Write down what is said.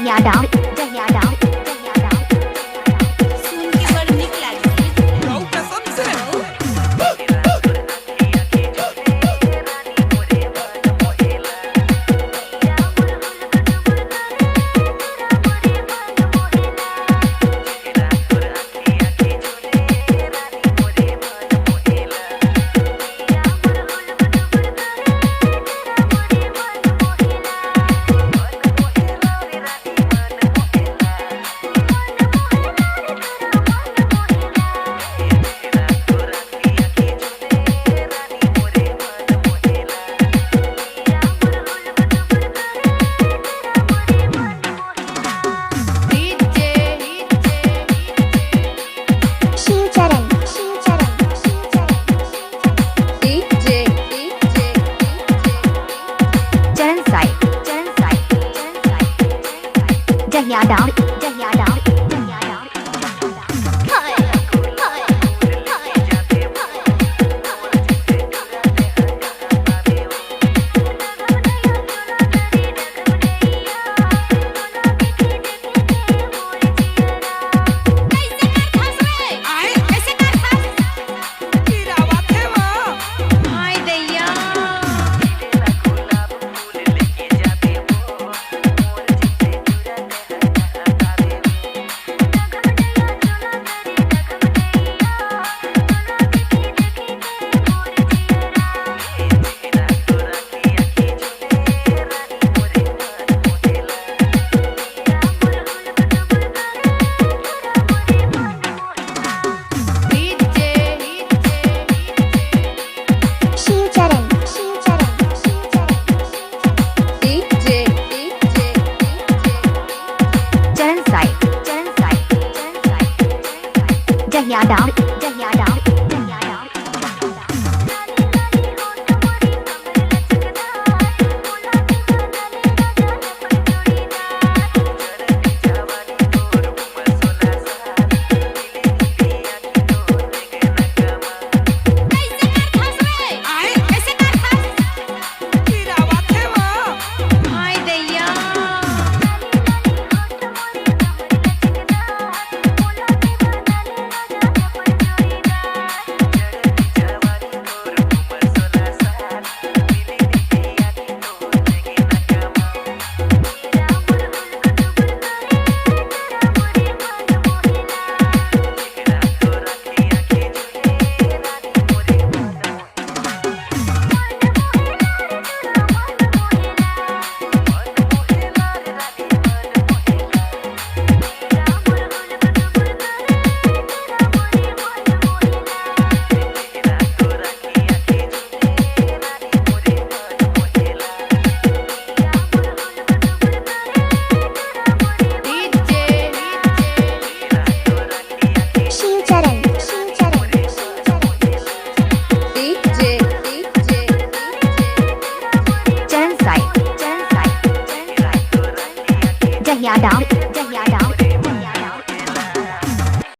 जहिया डाल जहिया डाल जहिया डाल सुन के बड़ निक लागी रौ कसम से शिव चरण शिव चरण शिव चरण चरण साई चरण साई चरण साई जहिया डाल जहिया डाल जहिया डाल हाय हाय आए कैसे कर सास गिरावा थेवा हाय दैया शिव चरण शिव चरण शिव चरण चरण साई चरण साई चरण साई जहिया डाल